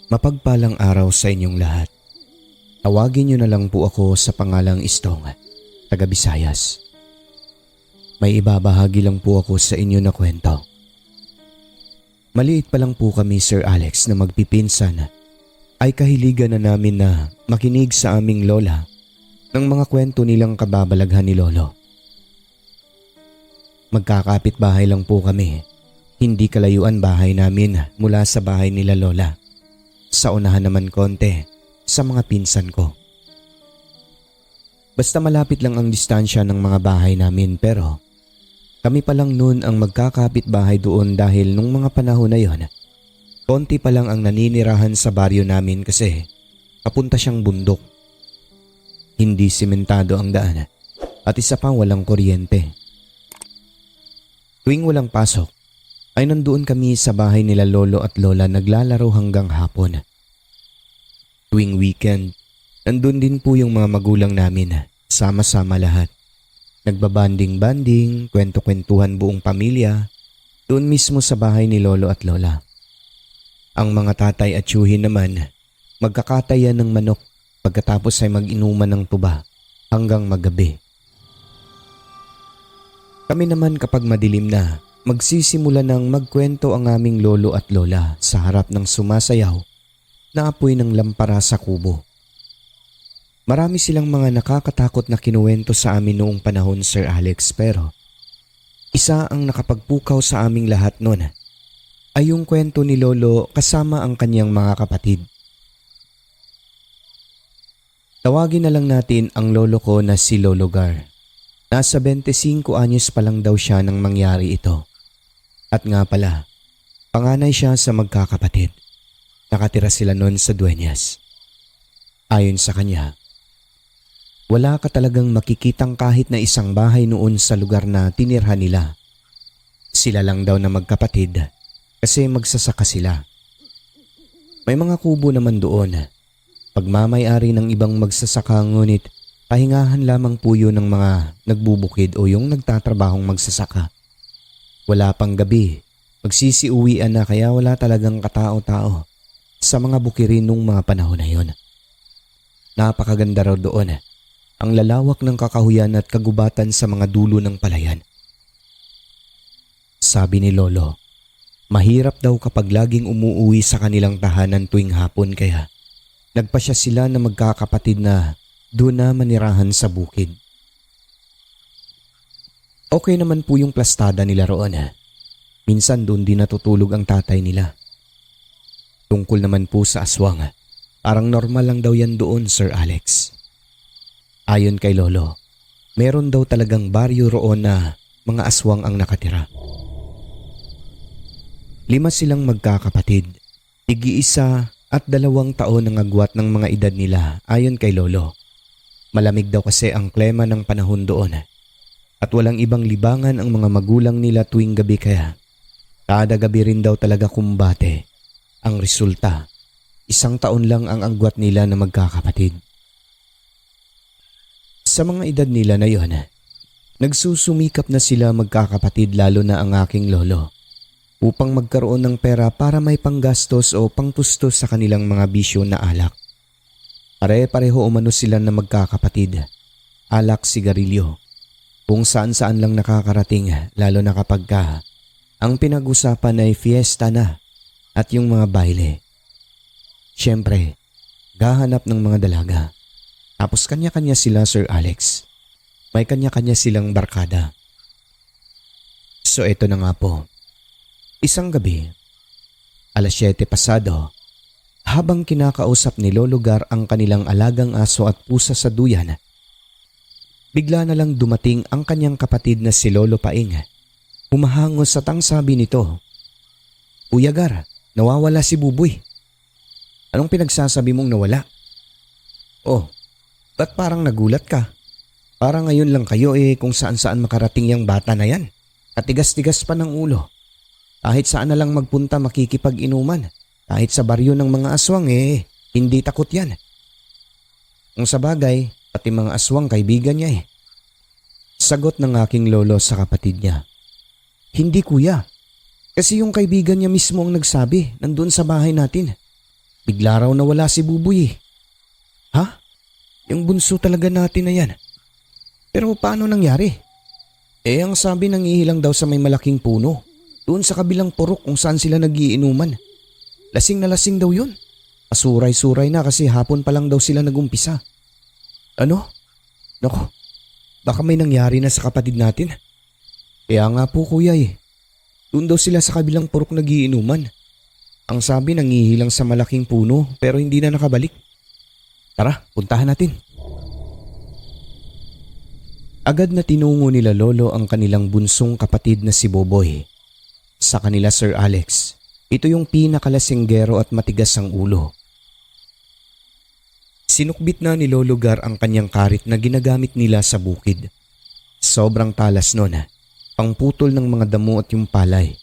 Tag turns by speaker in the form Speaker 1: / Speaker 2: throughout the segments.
Speaker 1: Mapagpalang araw sa inyong lahat. Tawagin niyo na lang po ako sa pangalang Istong, taga Visayas. May ibabahagi lang po ako sa inyo na kwento. Maliit pa lang po kami, Sir Alex, na magpipinsan ay kahiligan na namin na makinig sa aming lola ng mga kwento nilang kababalaghan ni Lolo. Magkakapit bahay lang po kami. Hindi kalayuan bahay namin mula sa bahay nila Lola. Sa unahan naman konti sa mga pinsan ko. Basta malapit lang ang distansya ng mga bahay namin pero kami pa lang noon ang magkakapit bahay doon dahil nung mga panahon na yon, konti pa lang ang naninirahan sa baryo namin kasi papunta siyang bundok. Hindi simentado ang daan at isa pa walang kuryente. Tuwing walang pasok ay nandoon kami sa bahay nila Lolo at Lola naglalaro hanggang hapon. Tuwing weekend, nandun din po yung mga magulang namin, sama-sama lahat. Nagbabanding-banding, kwento-kwentuhan buong pamilya, doon mismo sa bahay ni Lolo at Lola. Ang mga tatay at tiyuhin naman, magkakatayan ng manok pagkatapos ay mag-inuman ng tuba hanggang magabi. Kami naman kapag madilim na, magsisimula ng magkwento ang aming Lolo at Lola sa harap ng sumasayaw na apoy ng lampara sa kubo. Marami silang mga nakakatakot na kinuwento sa amin noong panahon, Sir Alex, pero isa ang nakapagpukaw sa aming lahat noon ay yung kwento ni Lolo kasama ang kanyang mga kapatid. Tawagin na lang natin ang lolo ko na si Lolo Gar. Nasa 25 anyos pa lang daw siya nang mangyari ito. At nga pala, panganay siya sa magkakapatid. Nakatira sila noon sa Dueñas. Ayon sa kanya, wala ka talagang makikitang kahit na isang bahay noon sa lugar na tinirhan nila. Sila lang daw na magkapatid kasi magsasaka sila. May mga kubo naman doon. Pagmamay-ari ng ibang magsasaka ngunit pahingahan lamang po yun ng mga nagbubukid o yung nagtatrabahong magsasaka. Wala pang gabi, magsisiuwian na kaya wala talagang katao-tao sa mga bukirin nung mga panahon na yun. Napakaganda raw doon, ang lalawak ng kakahuyan at kagubatan sa mga dulo ng palayan. Sabi ni Lolo, mahirap daw kapag laging umuuwi sa kanilang tahanan tuwing hapon kaya nagpasya sila na magkakapatid na doon na manirahan sa bukid. Okay naman po yung plastada nila roon. Minsan doon din natutulog ang tatay nila. Tungkol naman po sa aswang, parang normal lang daw yan doon, Sir Alex. Ayon kay Lolo, meron daw talagang baryo roon na mga aswang ang nakatira. 5 silang magkakapatid, tig-iisa at 2 taon ang agwat ng mga edad nila ayon kay Lolo. Malamig daw kasi ang klima ng panahon doon at walang ibang libangan ang mga magulang nila tuwing gabi kaya kada gabi rin daw talaga kumbate. Ang resulta, 1 taon lang ang agwat nila na magkakapatid. Sa mga edad nila na yon, nagsusumikap na sila magkakapatid lalo na ang aking lolo upang magkaroon ng pera para may panggastos o pangtustos sa kanilang mga bisyo na alak. Pare-pareho umano sila na magkakapatid, alak, sigarilyo, kung saan-saan lang nakakarating lalo na kapag ang pinag-usapan ay fiesta na at yung mga baile. Siyempre, gahanap ng mga dalaga. Tapos kanya-kanya sila, Sir Alex. May kanya-kanya silang barkada. So eto na nga po. Isang gabi, 7:00 pasado, habang kinakausap ni Lolo Gar ang kanilang alagang aso at pusa sa duyan, bigla na lang dumating ang kanyang kapatid na si Lolo Paing. Humahangos at ang sabi nito, "Kuya Gar, nawawala si Buboy. Anong pinagsasabi mong nawala?" "Oh, ba't parang nagulat ka? Parang ngayon lang kayo kung saan-saan makarating yung bata na yan. At tigas-tigas pa ng ulo. Kahit saan na lang magpunta makikipag-inuman. Kahit sa baryo ng mga aswang hindi takot yan. Kung sa bagay, pati mga aswang kaibigan niya Sagot ng aking lolo sa kapatid niya. "Hindi kuya. Kasi yung kaibigan niya mismo ang nagsabi nandun sa bahay natin. Bigla raw nawala si Buboy eh. Ha? Yung bunso talaga natin na yan. Pero paano nangyari? Ang sabi nangihilang daw sa may malaking puno. Doon sa kabilang purok kung saan sila nagiinuman. Lasing na lasing daw yun. Asuray-suray na kasi hapon pa lang daw sila nagumpisa. Ano? Nako, baka may nangyari na sa kapatid natin. Kaya nga po kuya eh. Doon daw sila sa kabilang purok nagiinuman. Ang sabi nangihilang sa malaking puno pero hindi na nakabalik. Tara, puntahan natin. Agad na tinungo nila Lolo ang kanilang bunsong kapatid na si Boboy. Sa kanila Sir Alex, ito yung pinakalasinggero at matigas ang ulo. Sinukbit na ni Lolo Gar ang kanyang karit na ginagamit nila sa bukid. Sobrang talas nun, pangputol ng mga damo at yung palay.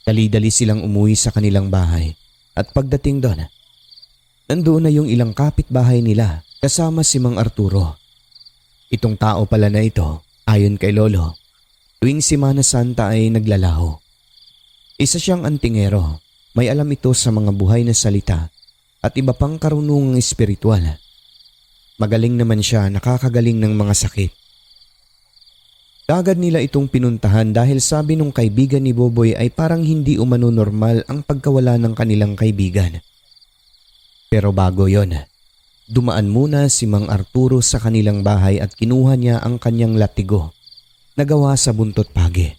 Speaker 1: Dali-dali silang umuwi sa kanilang bahay at pagdating doon, nandoon na yung ilang kapitbahay nila kasama si Mang Arturo. Itong tao pala na ito, ayon kay Lolo, tuwing Semana Santa ay naglalaho. Isa siyang antingero, may alam ito sa mga buhay na salita at iba pang karunungang espiritual. Magaling naman siya, nakakagaling ng mga sakit. Agad nila itong pinuntahan dahil sabi nung kaibigan ni Boboy ay parang hindi umano normal ang pagkawala ng kanilang kaibigan. Pero bago yon, dumaan muna si Mang Arturo sa kanilang bahay at kinuha niya ang kanyang latigo na gawa sa buntot pagi.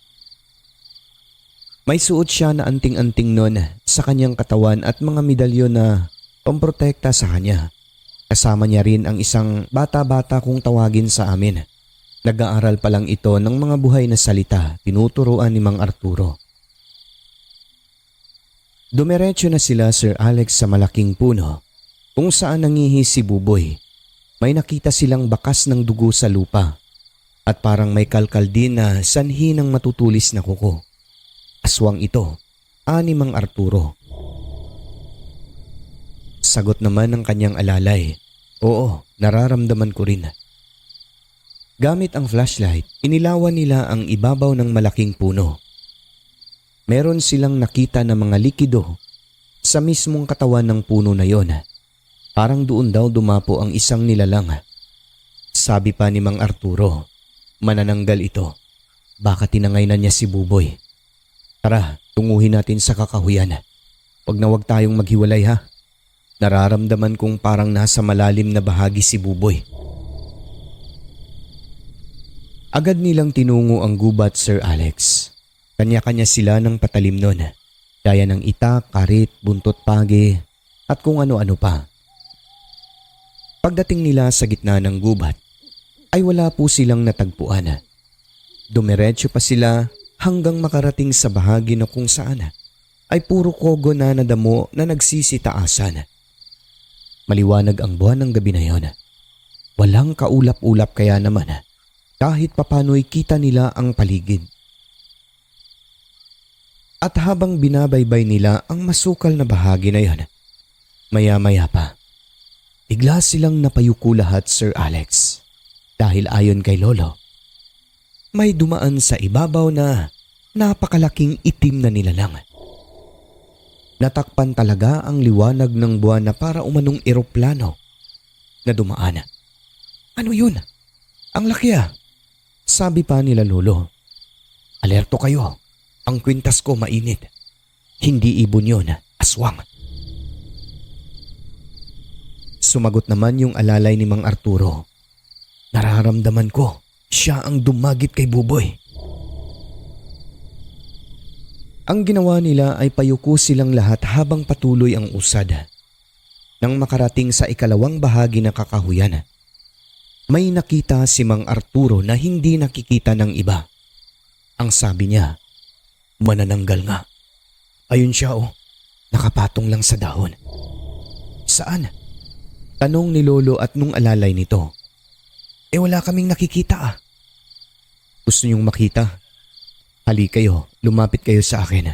Speaker 1: May suot siya na anting-anting nun sa kanyang katawan at mga medalyon na pamprotekta sa kanya. Kasama niya rin ang isang bata-bata kung tawagin sa amin. Nag-aaral pa lang ito ng mga buhay na salita, tinuturuan ni Mang Arturo. Dumiretso na sila Sir Alex sa malaking puno kung saan nangihi si Buboy. May nakita silang bakas ng dugo sa lupa at parang may kalkal din na sanhi ng matutulis na kuko. Aswang ito, ani Mang Arturo. Sagot naman ng kanyang alalay, oo, nararamdaman ko rin. Gamit ang flashlight, inilawan nila ang ibabaw ng malaking puno. Meron silang nakita na mga likido sa mismong katawan ng puno na yon. Parang doon daw dumapo ang isang nilalang. Sabi pa ni Mang Arturo, manananggal ito. Baka tinangay na niya si Buboy. Tara, tunguhin natin sa kakahuyan. Wag na wag tayong maghiwalay ha. Nararamdaman kong parang nasa malalim na bahagi si Buboy. Agad nilang tinungo ang gubat Sir Alex. Kanya-kanya sila ng patalim nun. Gaya ng itak, karit, buntot pagi at kung ano-ano pa. Pagdating nila sa gitna ng gubat ay wala po silang natagpuan. Dumiretso pa sila hanggang makarating sa bahagi na kung saan ay puro kogo na nadamo na nagsisitaasan. Maliwanag ang buwan ng gabi na yon. Walang kaulap-ulap kaya naman kahit papano'y kita nila ang paligid. At habang binabaybay nila ang masukal na bahagi na yon, maya-maya pa, bigla silang napayuko lahat Sir Alex. Dahil ayon kay Lolo, may dumaan sa ibabaw na napakalaking itim na nilalang. Natakpan talaga ang liwanag ng buwan na para umanong eroplano na dumaan. Ano yun? Ang laki ah! Sabi pa nila Lolo. Alerto kayo, ang kwintas ko mainit. Hindi ibon yun, aswang. Sumagot naman yung alalay ni Mang Arturo. Nararamdaman ko, siya ang dumagit kay Buboy. Ang ginawa nila ay payuko silang lahat habang patuloy ang usad. Nang makarating sa ikalawang bahagi ng kakahuyan, may nakita si Mang Arturo na hindi nakikita ng iba. Ang sabi niya, manananggal nga. Ayun siya nakapatong lang sa dahon. Saan? Tanong ni Lolo at nung alalay nito. Wala kaming nakikita ah. Gusto niyong makita? Hali kayo, lumapit kayo sa akin.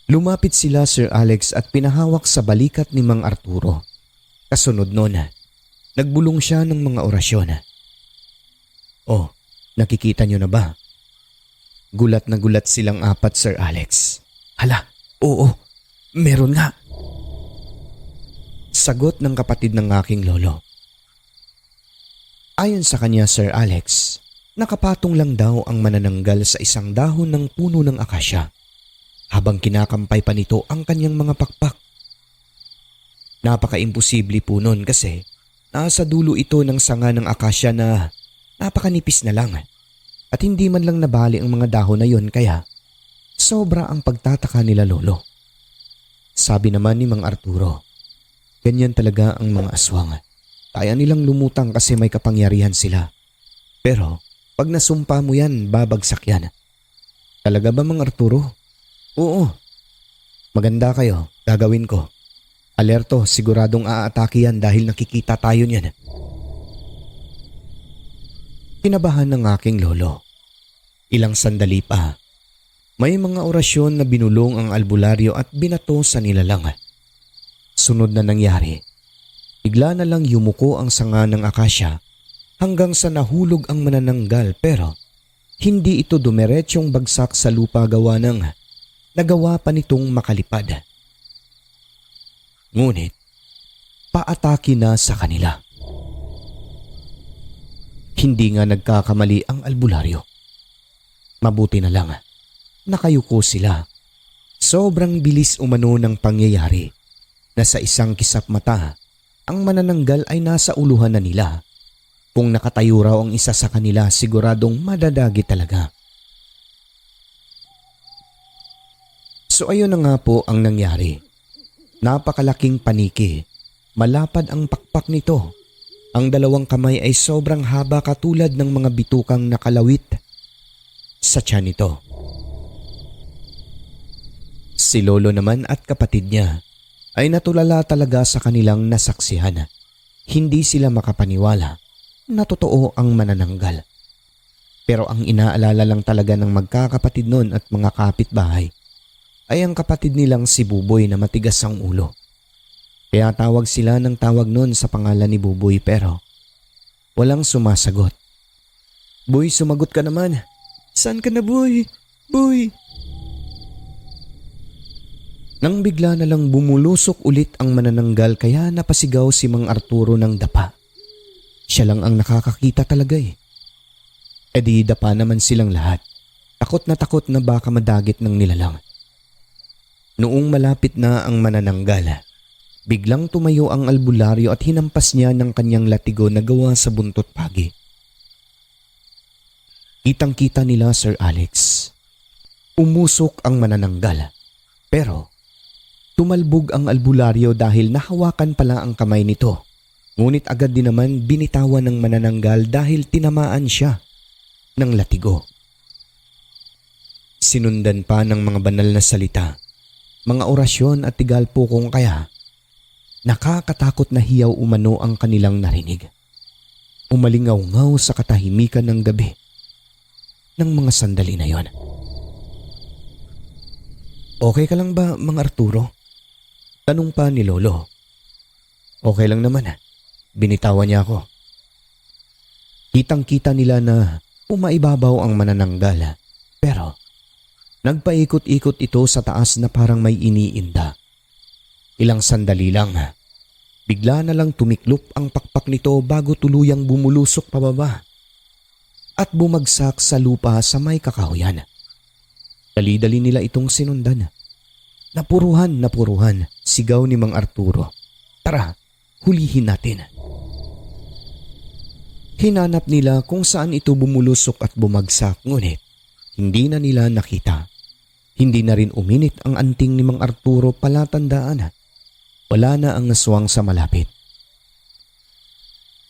Speaker 1: Lumapit sila Sir Alex at pinahawak sa balikat ni Mang Arturo. Kasunod nun, nagbulong siya ng mga orasyon. Nakikita niyo na ba? Gulat na gulat silang apat Sir Alex. Hala, Oo, meron nga. Sagot ng kapatid ng aking lolo. Ayon sa kanya, Sir Alex, nakapatong lang daw ang manananggal sa isang dahon ng puno ng akasya habang kinakampay pa nito ang kanyang mga pakpak. Napaka-imposible po nun kasi nasa dulo ito ng sanga ng akasya na napakanipis na lang at hindi man lang nabali ang mga dahon na yon kaya sobra ang pagtataka nila lolo. Sabi naman ni Mang Arturo, ganyan talaga ang mga aswang. Kaya nilang lumutang kasi may kapangyarihan sila. Pero pag nasumpa mo yan, babagsak yan. Talaga ba, Mang Arturo? Oo. Maganda kayo, gagawin ko. Alerto, siguradong aatake yan dahil nakikita tayo niyan. Kinabahan ng aking lolo. Ilang sandali pa. May mga orasyon na binulong ang albularyo at binato sa nilalang. Sunod na nangyari. Bigla na lang yumuko ang sanga ng akasya hanggang sa nahulog ang manananggal pero hindi ito dumiretsyong bagsak sa lupa gawa ng nagawa pa nitong makalipad. Ngunit paatake na sa kanila. Hindi nga nagkakamali ang albularyo. Mabuti na lang, nakayuko sila. Sobrang bilis umano ng pangyayari na sa isang kisap mata, ang manananggal ay nasa uluhan na nila. Kung nakatayo raw ang isa sa kanila, siguradong madadagi talaga. So ayun na nga po ang nangyari. Napakalaking paniki. Malapad ang pakpak nito. Ang dalawang kamay ay sobrang haba katulad ng mga bitukang nakalawit sa tiyan nito. Si lolo naman at kapatid niya ay natulala talaga sa kanilang nasaksihan. Hindi sila makapaniwala na totoo ang manananggal. Pero ang inaalala lang talaga ng magkakapatid noon at mga kapitbahay ay ang kapatid nilang si Buboy na matigas ang ulo. Kaya tawag sila ng tawag noon sa pangalan ni Buboy pero walang sumasagot. Boy, sumagot ka naman. Saan ka na, Boy? Boy! Nang bigla na lang bumulusok ulit ang manananggal kaya napasigaw si Mang Arturo ng dapa. Siya lang ang nakakakita talaga eh. E di dapa naman silang lahat. Takot na baka madagit ng nilalang. Noong malapit na ang manananggal, biglang tumayo ang albularyo at hinampas niya ng kanyang latigo na gawa sa buntot pagi. Kitang-kita nila, Sir Alex. Umusok ang manananggal. Pero tumalbog ang albularyo dahil nahawakan pala ang kamay nito. Ngunit agad din naman binitawan ng manananggal dahil tinamaan siya ng latigo. Sinundan pa ng mga banal na salita, mga orasyon at tigalpo kung kaya nakakatakot na hiyaw umano ang kanilang narinig. Umalingaw-ngaw sa katahimikan ng gabi ng mga sandali na yon. Okay ka lang ba, Mang Arturo? Tanong pa ni Lolo. Okay lang naman. Binitawan niya ako. Kitang-kita nila na umaibabaw ang manananggal pero nagpaikot-ikot ito sa taas na parang may iniinda. Ilang sandali lang, bigla na lang tumiklop ang pakpak nito bago tuluyang bumulusok pababa at bumagsak sa lupa sa may kakahuyan. Dali-dali nila itong sinundan. Napuruhan, sigaw ni Mang Arturo. Tara, hulihin natin. Hinanap nila kung saan ito bumulusok at bumagsak ngunit hindi na nila nakita. Hindi na rin uminit ang anting ni Mang Arturo palatandaan. Wala na ang aswang sa malapit.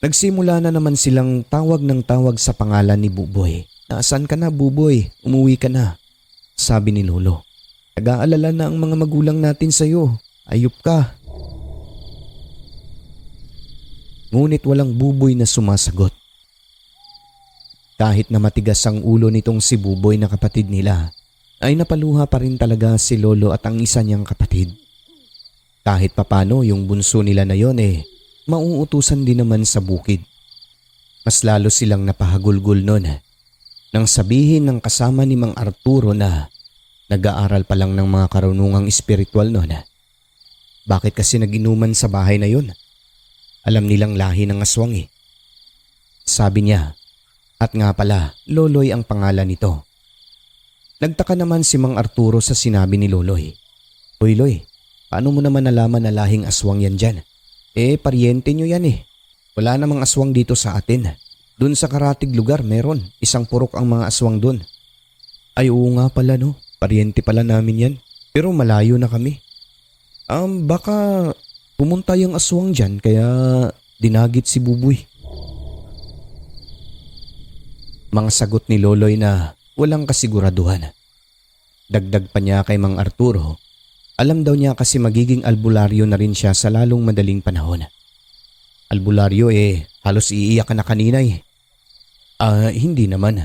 Speaker 1: Nagsimula na naman silang tawag ng tawag sa pangalan ni Buboy. Nasaan ka na, Buboy? Umuwi ka na. Sabi ni Lolo. Nag-aalala na ang mga magulang natin sa'yo. Ayup ka. Ngunit walang Buboy na sumasagot. Kahit na matigas ang ulo nitong si Buboy na kapatid nila, ay napaluha pa rin talaga si Lolo at ang isa niyang kapatid. Kahit papano yung bunso nila na yon mauutusan din naman sa bukid. Mas lalo silang napahagulgol nun nang sabihin ng kasama ni Mang Arturo na Nag-aaral pa lang ng mga karunungang espiritual noon. Bakit kasi naginuman sa bahay na yun? Alam nilang lahi ng aswang eh. Sabi niya, at nga pala, Loloy ang pangalan nito. Nagtaka naman si Mang Arturo sa sinabi ni Loloy. Uy Loy, paano mo naman nalaman na lahing aswang yan dyan? Paryente nyo yan eh. Wala namang aswang dito sa atin. Doon sa karatig lugar meron, isang purok ang mga aswang doon. Ay oo nga pala no, paryente pala namin yan. Pero malayo na kami. Baka pumunta yung aswang dyan kaya dinagit si Buboy. Mga sagot ni Loloy na walang kasiguraduhan. Dagdag pa niya kay Mang Arturo, alam daw niya kasi magiging albularyo na rin siya sa lalong madaling panahon. Albularyo halos iiyak ka na kanina eh. Hindi naman.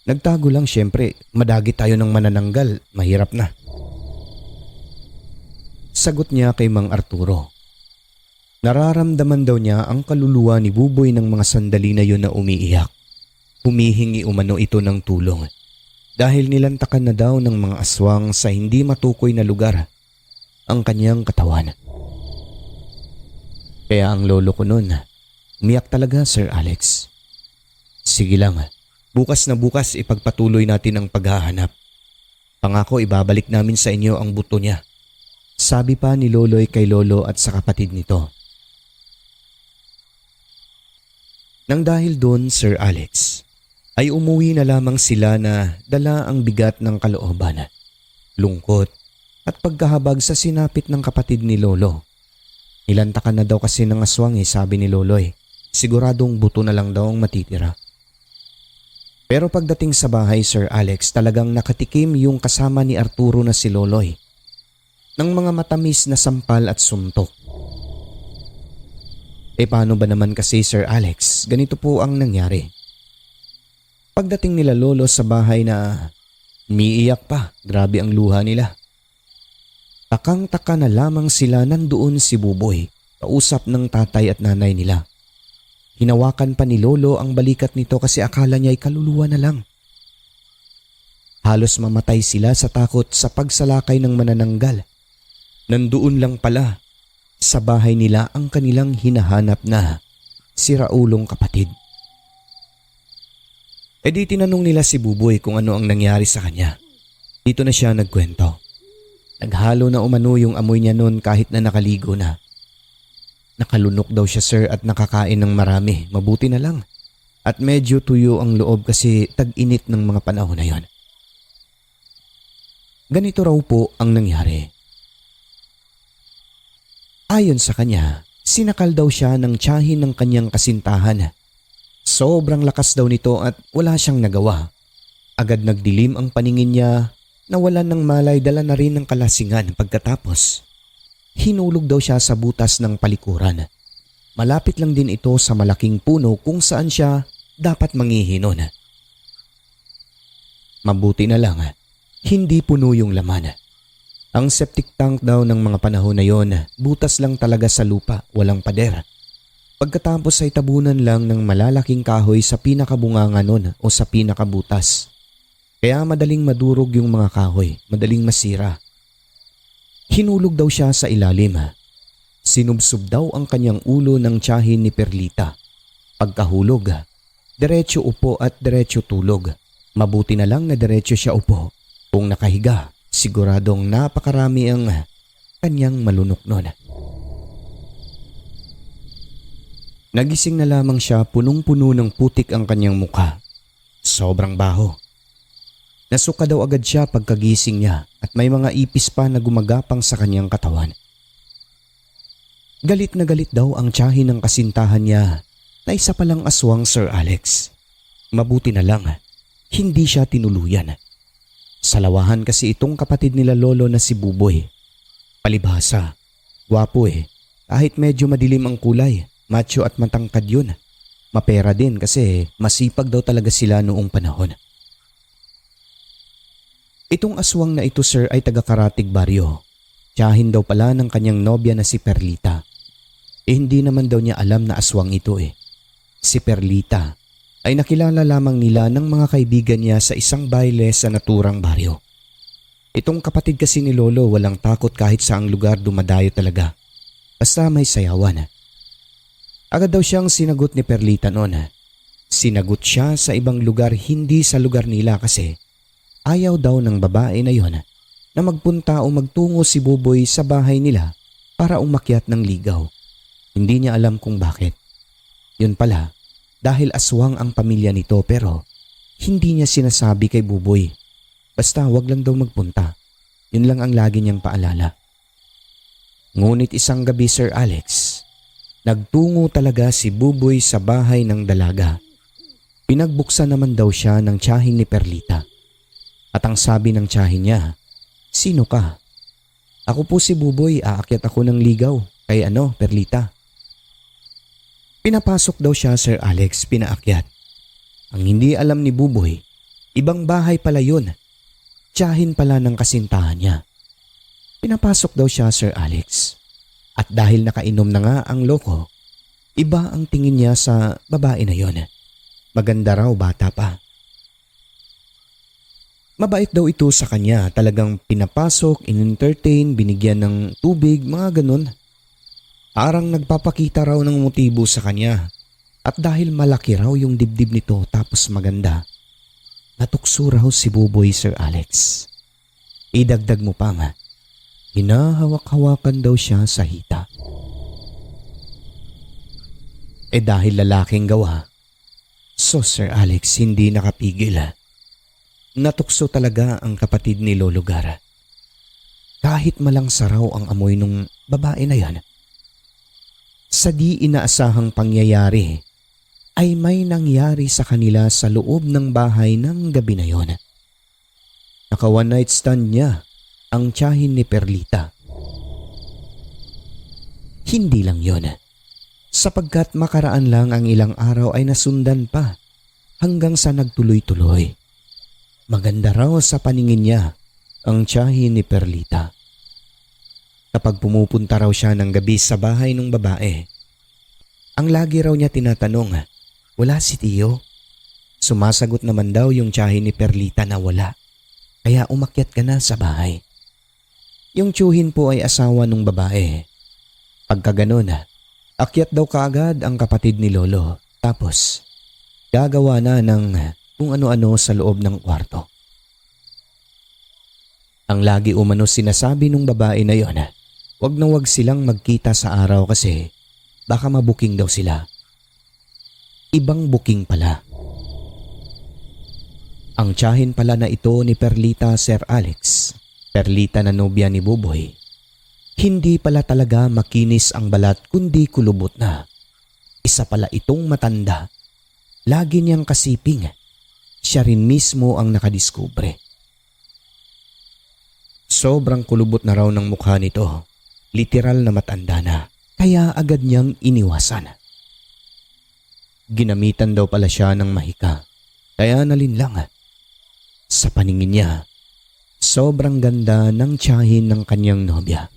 Speaker 1: Nagtago lang syempre, madagi tayo ng manananggal, mahirap na. Sagot niya kay Mang Arturo. Nararamdaman daw niya ang kaluluwa ni Buboy ng mga sandali na yun na umiiyak. Humihingi umano ito ng tulong dahil nilantakan na daw ng mga aswang sa hindi matukoy na lugar ang kanyang katawan. Kaya ang lolo ko noon, umiyak talaga Sir Alex. Sige lang, bukas na bukas ipagpatuloy natin ang paghahanap. Pangako ibabalik namin sa inyo ang buto niya. Sabi pa ni Loloy kay Lolo at sa kapatid nito. Nang dahil doon Sir Alex, ay umuwi na lamang sila na dala ang bigat ng kalooban, lungkot at pagkahabag sa sinapit ng kapatid ni Lolo. Nilantakan na daw kasi ng aswang sabi ni Loloy. Siguradong buto na lang daw ang matitira. Pero pagdating sa bahay Sir Alex, talagang nakatikim yung kasama ni Arturo na si Loloy ng mga matamis na sampal at suntok. Paano ba naman kasi Sir Alex? Ganito po ang nangyari. Pagdating nila Lolo sa bahay na umiiyak pa, grabe ang luha nila. Takang-taka na lamang sila nandoon si Buboy, kausap ng tatay at nanay nila. Hinawakan pa ni Lolo ang balikat nito kasi akala niya ay kaluluwa na lang. Halos mamatay sila sa takot sa pagsalakay ng manananggal. Nandoon lang pala sa bahay nila ang kanilang hinahanap na si Raulong kapatid. Di tinanong nila si Buboy kung ano ang nangyari sa kanya. Dito na siya nagkwento. Naghalo na umano yung amoy niya noon kahit na nakaligo na. Nakalunok daw siya sir at nakakain ng marami, mabuti na lang. At medyo tuyo ang loob kasi tag-init ng mga panahon na yon. Ganito raw po ang nangyari. Ayon sa kanya, sinakal daw siya ng tiyahin ng kanyang kasintahan. Sobrang lakas daw nito at wala siyang nagawa. Agad nagdilim ang paningin niya, nawalan ng malay, dala na rin ng kalasingan pagkatapos. Hinulog daw siya sa butas ng palikuran. Malapit lang din ito sa malaking puno kung saan siya dapat mangihinon. Mabuti na lang, hindi puno yung laman. Ang septic tank daw ng mga panahon na yon, butas lang talaga sa lupa, walang pader. Pagkatapos ay tabunan lang ng malalaking kahoy sa pinakabunganga nun o sa pinakabutas. Kaya madaling madurog yung mga kahoy, madaling masira. Hinulog daw siya sa ilalim. Sinubsob daw ang kanyang ulo ng tiyahin ni Perlita. Pagkahulog, diretso upo at diretso tulog. Mabuti na lang na diretso siya upo. Kung nakahiga, siguradong napakarami ang kanyang malunok nun. Nagising na lamang siya, punong-puno ng putik ang kanyang mukha. Sobrang baho. Nasuka daw agad siya pagkagising niya at may mga ipis pa na gumagapang sa kanyang katawan. Galit na galit daw ang tiyahin ng kasintahan niya na isa palang aswang Sir Alex. Mabuti na lang, hindi siya tinuluyan. Salawahan kasi itong kapatid nila Lolo na si Buboy. Palibhasa, gwapo kahit medyo madilim ang kulay. Macho at matangkad yun. Mapera din kasi masipag daw talaga sila noong panahon. Itong aswang na ito sir ay taga-Karatig Baryo. Tiyahin daw pala ng kanyang nobya na si Perlita. Hindi naman daw niya alam na aswang ito Si Perlita ay nakilala lamang nila ng mga kaibigan niya sa isang baile sa naturang baryo. Itong kapatid kasi ni Lolo walang takot kahit saang lugar dumadayo talaga. Basta may sayawan. Agad daw siyang sinagot ni Perlita noon. Sinagot siya sa ibang lugar, hindi sa lugar nila kasi ayaw daw ng babae na yon na magpunta o magtungo si Buboy sa bahay nila para umakyat ng ligaw. Hindi niya alam kung bakit. Yun pala, dahil aswang ang pamilya nito pero hindi niya sinasabi kay Buboy. Basta wag lang daw magpunta. Yun lang ang lagi niyang paalala. Ngunit isang gabi, Sir Alex, nagtungo talaga si Buboy sa bahay ng dalaga. Pinagbuksan naman daw siya ng tiyahin ni Perlita. At ang sabi ng tiyahin niya, "Sino ka?" "Ako po si Buboy, aakyat ako ng ligaw. Kay Perlita." Pinapasok daw siya, Sir Alex, pinaakyat. Ang hindi alam ni Buboy, ibang bahay pala yun. Tiyahin pala ng kasintahan niya. Pinapasok daw siya, Sir Alex. At dahil nakainom na nga ang loko, iba ang tingin niya sa babae na yon. Maganda raw, bata pa. Mabait daw ito sa kanya, talagang pinapasok, in-entertain, binigyan ng tubig, mga ganun. Parang nagpapakita raw ng motibo sa kanya. At dahil malaki raw yung dibdib nito tapos maganda, natukso raw si Buboy, Sir Alex. Idagdag mo pa nga, hinahawak-hawakan daw siya sa hita. Dahil lalaking gawa, so Sir Alex hindi nakapigil. Natukso talaga ang kapatid ni Lolo Gara. Kahit malangsa raw ang amoy nung babae na yan. Sa di inaasahang pangyayari, ay may nangyari sa kanila sa loob ng bahay ng gabi na yon. Naka one night stand niya ang tiyahin ni Perlita. Hindi lang yon, sapagkat makaraan lang ang ilang araw ay nasundan pa hanggang sa nagtuloy-tuloy. Maganda raw sa paningin niya ang tiyahin ni Perlita. Kapag pumupunta raw siya ng gabi sa bahay ng babae, ang lagi raw niya tinatanong, "Wala si Tio?" Sumasagot naman daw yung tiyahin ni Perlita na wala, kaya umakyat ka na sa bahay. Yung tiyuhin po ay asawa ng babae. Pagka ganon, akyat daw kaagad ang kapatid ni Lolo, tapos gagawa na ng kung ano-ano sa loob ng kwarto. Ang lagi umano sinasabi ng babae na yon, wag na wag silang magkita sa araw kasi baka mabuking daw sila. Ibang booking pala. Ang tiyahin pala na ito ni Perlita, Sir Alex, Perlita na nobya ni Buboy, hindi pala talaga makinis ang balat kundi kulubot na. Isa pala itong matanda. Lagi niyang kasiping. Siya rin mismo ang nakadiskubre. Sobrang kulubot na raw ng mukha nito. Literal na matanda na. Kaya agad niyang iniwasan. Ginamitan daw pala siya ng mahika. Kaya nalinlang. Sa paningin niya, sobrang ganda ng tiyahin ng kanyang nobya.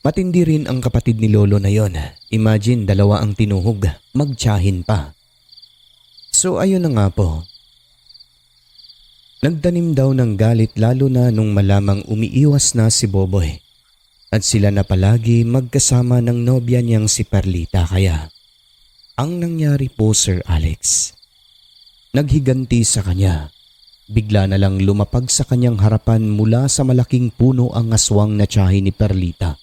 Speaker 1: Matindi rin ang kapatid ni Lolo na yon. Imagine, dalawa ang tinuhog, magtiyahin pa. So ayun na nga po. Nagtanim daw ng galit lalo na nung malamang umiiwas na si Boboy. At sila na palagi magkasama ng nobya niyang si Perlita, kaya ang nangyari po, Sir Alex, naghiganti sa kanya. Bigla na lang lumapag sa kanyang harapan mula sa malaking puno ang aswang na tiyahin ni Perlita.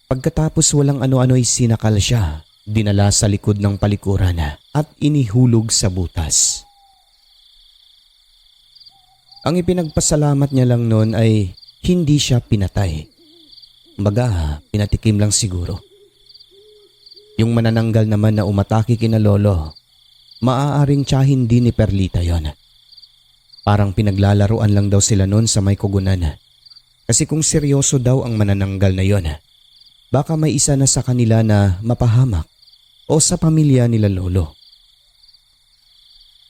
Speaker 1: Pagkatapos walang ano-ano'y sinakal siya, dinala sa likod ng palikuran at inihulog sa butas. Ang ipinagpasalamat niya lang noon ay hindi siya pinatay. Baga, pinatikim lang siguro. Yung manananggal naman na umatake kina Lolo, maaaring tiyahin din ni Perlita yon. Parang pinaglalaruan lang daw sila noon sa may kugunan. Kasi kung seryoso daw ang manananggal na yon, baka may isa na sa kanila na mapahamak o sa pamilya nila Lolo.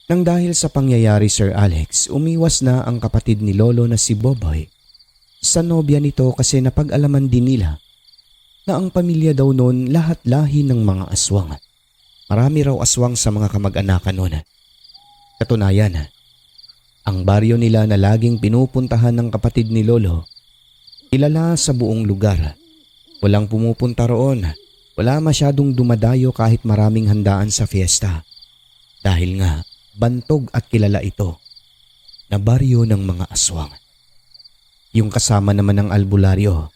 Speaker 1: Nang dahil sa pangyayari, Sir Alex, umiwas na ang kapatid ni Lolo na si Boboy sa nobya nito kasi napag-alaman din nila na ang pamilya daw noon lahat lahi ng mga aswang. Marami raw aswang sa mga kamag-anakan noon. Katunayan, Ang baryo nila na laging pinupuntahan ng kapatid ni Lolo, kilala sa buong lugar. Walang pumupunta roon. Wala masyadong dumadayo kahit maraming handaan sa fiesta. Dahil nga, bantog at kilala ito na baryo ng mga aswang. Yung kasama naman ng albularyo,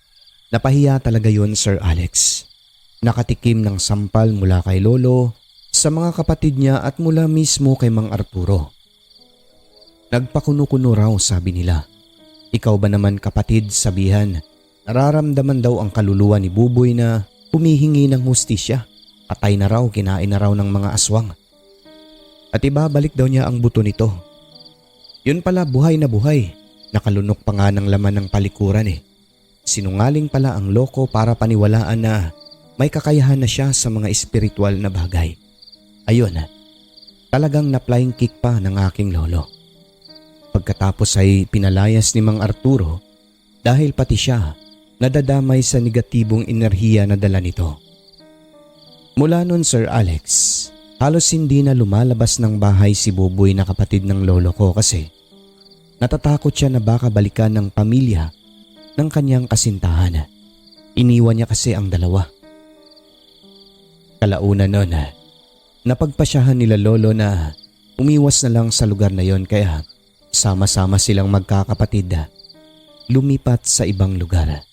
Speaker 1: napahiya talaga yun, Sir Alex. Nakatikim ng sampal mula kay Lolo, sa mga kapatid niya at mula mismo kay Mang Arturo. Nagpakuno-kuno raw, sabi nila. Ikaw ba naman kapatid, sabihan, nararamdaman daw ang kaluluwa ni Buboy na humihingi ng hustisya. Patay na raw, kinain na raw ng mga aswang. At ibabalik daw niya ang buto nito. Yun pala, buhay na buhay. Nakalunok pa nga ng laman ng palikuran eh. Sinungaling pala ang loko para paniwalaan na may kakayahan na siya sa mga espiritual na bagay. Ayun, talagang na-flying kick pa ng aking lolo. Pagkatapos ay pinalayas ni Mang Arturo dahil pati siya nadadamay sa negatibong enerhiya na dala nito. Mula nun, Sir Alex, halos hindi na lumalabas ng bahay si Buboy na kapatid ng lolo ko kasi natatakot siya na baka balikan ng pamilya ng kanyang kasintahan. Iniwan niya kasi ang dalawa. Kalaunan nun, napagpasyahan nila lolo na umiwas na lang sa lugar na yon kaya sama-sama silang magkakapatid lumipat sa ibang lugar.